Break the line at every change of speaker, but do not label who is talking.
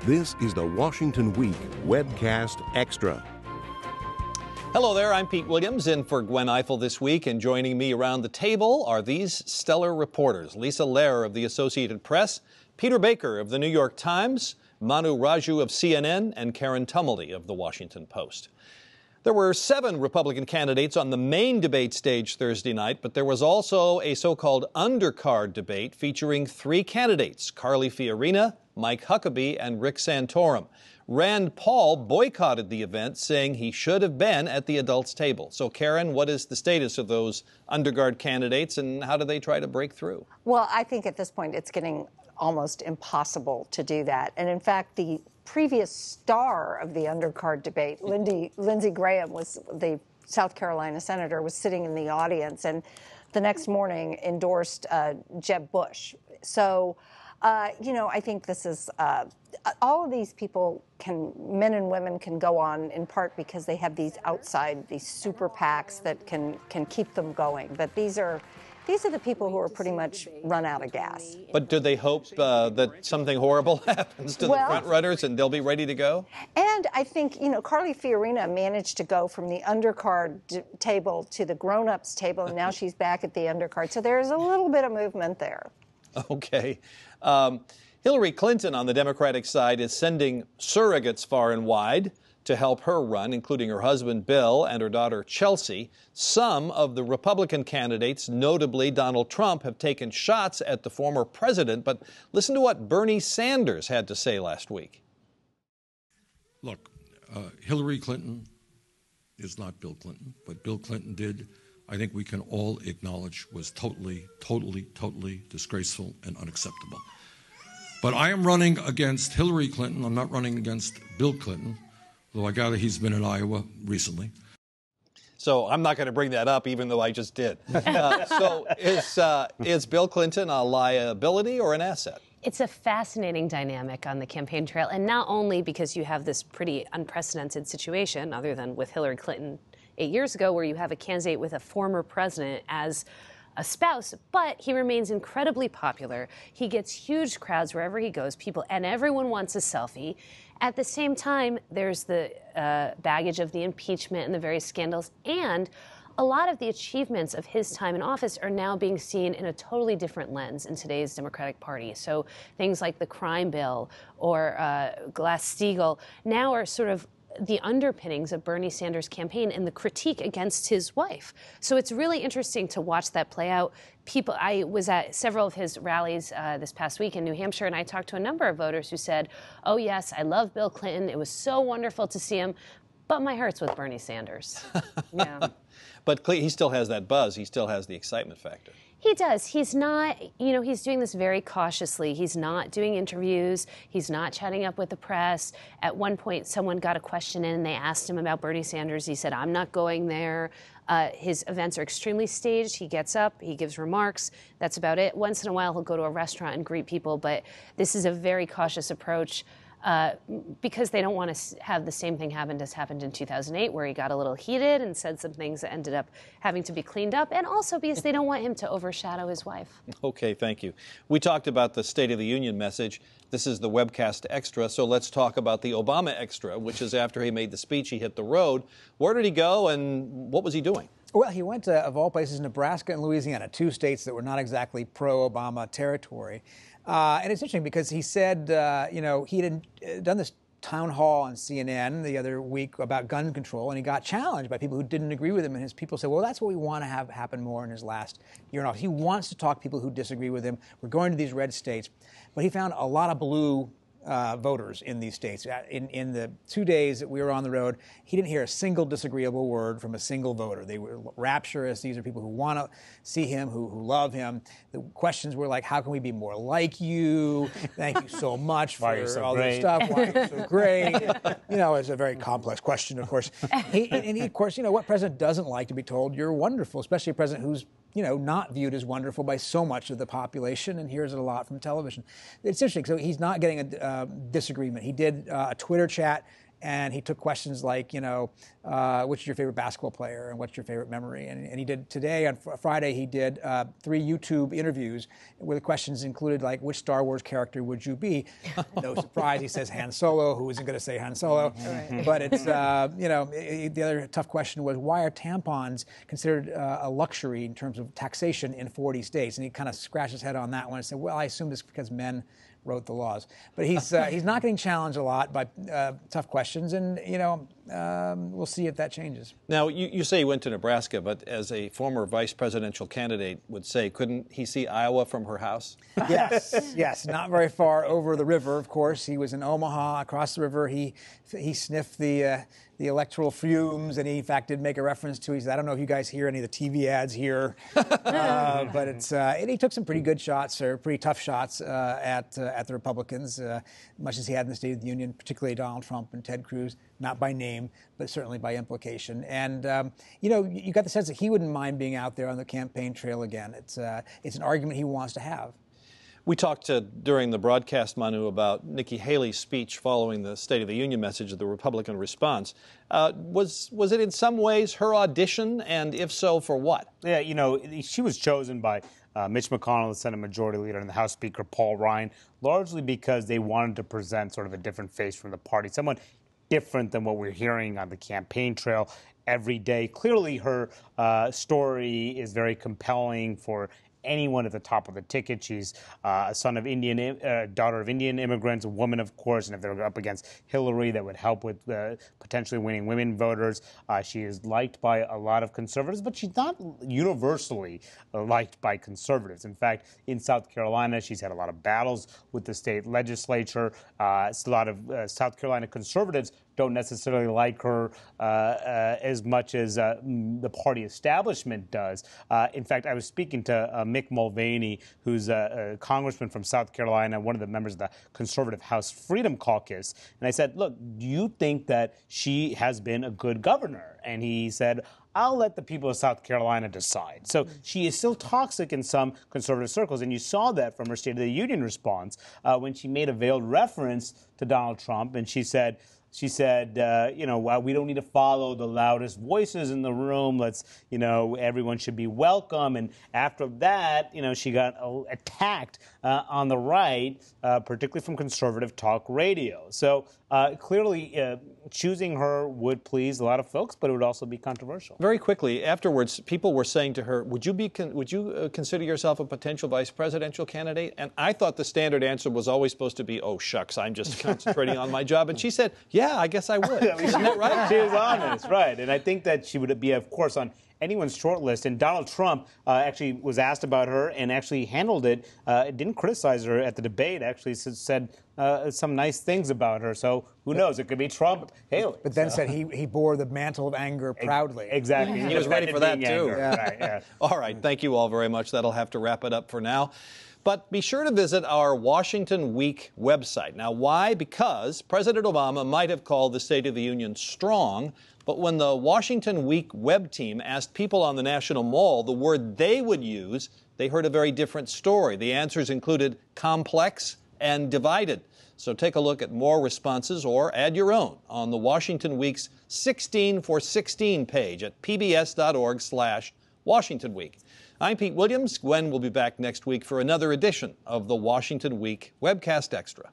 This is the Washington Week Webcast Extra.
Hello there, I'm Pete Williams in for Gwen Ifill this week, and joining me around the table are these stellar reporters: Lisa Lerer of the Associated Press, Peter Baker of the New York Times, Manu Raju of CNN, and Karen Tumulty of the Washington Post. There were 7 Republican candidates on the main debate stage Thursday night, but there was also a so-called undercard debate featuring 3 candidates: Carly Fiorina, Mike Huckabee, and Rick Santorum. Rand Paul boycotted the event, saying he should have been at the adults' table. So, Karen, what is the status of those undercard candidates, and how do they try to break through?
Well, I think at this point it's getting almost impossible to do that. And in fact, the previous star of the undercard debate, Lindsey Graham, was the South Carolina senator, was sitting in the audience, and the next morning endorsed Jeb Bush. So, I think this is all of these people men and women can go on in part because they have these super PACs that can keep them going. But these are the people who are pretty much run out of gas.
But do they hope that something horrible happens to the frontrunners and they'll be ready to go?
And I think, Carly Fiorina managed to go from the undercard table to the grown-ups table, and now she's back at the undercard. So there's a little bit of movement there.
Okay. Hillary Clinton on the Democratic side is sending surrogates far and wide to help her run, including her husband Bill and her daughter Chelsea. Some of the Republican candidates, notably Donald Trump, have taken shots at the former president. But listen to what Bernie Sanders had to say last week.
Look, Hillary Clinton is not Bill Clinton. What Bill Clinton did, I think we can all acknowledge, was totally disgraceful and unacceptable. But I am running against Hillary Clinton. I'm not running against Bill Clinton, though I gather he's been in Iowa recently.
So I'm not going to bring that up, even though I just did. So is Bill Clinton a liability or an asset?
It's a fascinating dynamic on the campaign trail, and not only because you have this pretty unprecedented situation, other than with Hillary Clinton 8 years ago, where you have a candidate with a former president as a spouse, but he remains incredibly popular. He gets huge crowds wherever he goes, and everyone wants a selfie. At the same time, there's the baggage of the impeachment and the various scandals, and a lot of the achievements of his time in office are now being seen in a totally different lens in today's Democratic Party. So things like the crime bill or Glass-Steagall now are sort of the underpinnings of Bernie Sanders' campaign and the critique against his wife. So it's really interesting to watch that play out. I was at several of his rallies this past week in New Hampshire, and I talked to a number of voters who said, "Oh yes, I love Bill Clinton. It was so wonderful to see him, but my heart's with Bernie Sanders."
Yeah.
But he still has that buzz. He still has the excitement factor.
He does. He's not, he's doing this very cautiously. He's not doing interviews. He's not chatting up with the press. At one point, someone got a question in and they asked him about Bernie Sanders. He said, "I'm not going there." His events are extremely staged. He gets up, he gives remarks. That's about it. Once in a while, he'll go to a restaurant and greet people. But this is a very cautious approach. Because they don't want to have the same thing happen as happened in 2008, where he got a little heated and said some things that ended up having to be cleaned up, and also because they don't want him to overshadow his wife.
Okay, thank you. We talked about the State of the Union message. This is the webcast extra, so let's talk about the Obama extra, which is after he made the speech, he hit the road. Where did he go, and what was he doing?
Well, he went to, of all places, Nebraska and Louisiana, 2 states that were not exactly pro-Obama territory. And it's interesting because he said, he had done this town hall on CNN the other week about gun control, and he got challenged by people who didn't agree with him. And his people said, well, that's what we want to have happen more in his last year in office. He wants to talk to people who disagree with him. We're going to these red states. But he found a lot of blue voters in these states. In the 2 days that we were on the road, he didn't hear a single disagreeable word from a single voter. They were rapturous. These are people who want to see him, who love him. The questions were like, how can we be more like you? Thank you so much for all this stuff. Why are you so great? It's a very complex question, of course. Of course, what president doesn't like to be told you're wonderful, especially a president who's not viewed as wonderful by so much of the population, and hears it a lot from television. It's interesting. So he's not getting a disagreement. He did a Twitter chat and he took questions like, which is your favorite basketball player and what's your favorite memory? And he did today, on Friday, he did 3 YouTube interviews where the questions included, like, which Star Wars character would you be? No surprise, he says Han Solo. Who isn't going to say Han Solo? Right. But it's, the other tough question was, why are tampons considered a luxury in terms of taxation in 40 states? And he kind of scratched his head on that one and said, well, I assume it's because men wrote the laws. But he's not getting challenged a lot by tough questions, and we'll see if that changes.
Now, you say he went to Nebraska, but as a former vice presidential candidate would say, couldn't he see Iowa from her house?
Yes, not very far over the river, of course. He was in Omaha, across the river. He sniffed the electoral fumes, and he, in fact, did make a reference to, he said, I don't know if you guys hear any of the TV ads here, but it's, and he took some pretty good shots, or pretty tough shots at the Republicans, much as he had in the State of the Union, particularly Donald Trump and Ted Cruz, not by name, but certainly by implication. And, you got the sense that he wouldn't mind being out there on the campaign trail again. It's an argument he wants to have.
We talked during the broadcast, Manu, about Nikki Haley's speech following the State of the Union message of the Republican response. Was it in some ways her audition, and if so, for what?
Yeah, she was chosen by Mitch McConnell, the Senate Majority Leader, and the House Speaker Paul Ryan, largely because they wanted to present sort of a different face from the party, somewhat different than what we're hearing on the campaign trail every day. Clearly, her story is very compelling for anyone at the top of the ticket. She's a daughter of Indian immigrants, a woman, of course, and if they're up against Hillary, that would help with potentially winning women voters. She is liked by a lot of conservatives, but she's not universally liked by conservatives. In fact, in South Carolina, she's had a lot of battles with the state legislature. A lot of South Carolina conservatives don't necessarily like her as much as the party establishment does. In fact, I was speaking to Mick Mulvaney, who's a congressman from South Carolina, one of the members of the conservative House Freedom Caucus, and I said, look, do you think that she has been a good governor? And he said, I'll let the people of South Carolina decide. So she is still toxic in some conservative circles, and you saw that from her State of the Union response when she made a veiled reference to Donald Trump, and she said, we don't need to follow the loudest voices in the room. Let's, everyone should be welcome. And after that, she got attacked on the right, particularly from conservative talk radio. So clearly, choosing her would please a lot of folks, but it would also be controversial.
Very quickly, afterwards, people were saying to her, would you consider yourself a potential vice presidential candidate? And I thought the standard answer was always supposed to be, oh, shucks, I'm just concentrating on my job. And she said, yeah, I guess I would. Isn't that right?
She was honest, right. And I think that she would be, of course, on anyone's short list. And Donald Trump actually was asked about her and actually handled it. Didn't criticize her at the debate, actually said some nice things about her. So who knows? It could be Trump, Haley.
But then said he bore the mantle of anger proudly.
Exactly.
He was ready for that, too.
Yeah.
Right, yeah.
All right. Thank you all very much. That'll have to wrap it up for now. But be sure to visit our Washington Week website. Now, why? Because President Obama might have called the State of the Union strong, but when the Washington Week web team asked people on the National Mall the word they would use, they heard a very different story. The answers included complex and divided. So take a look at more responses or add your own on the Washington Week's 16 for 16 page at pbs.org/Washington Week. I'm Pete Williams. Gwen will be back next week for another edition of the Washington Week Webcast Extra.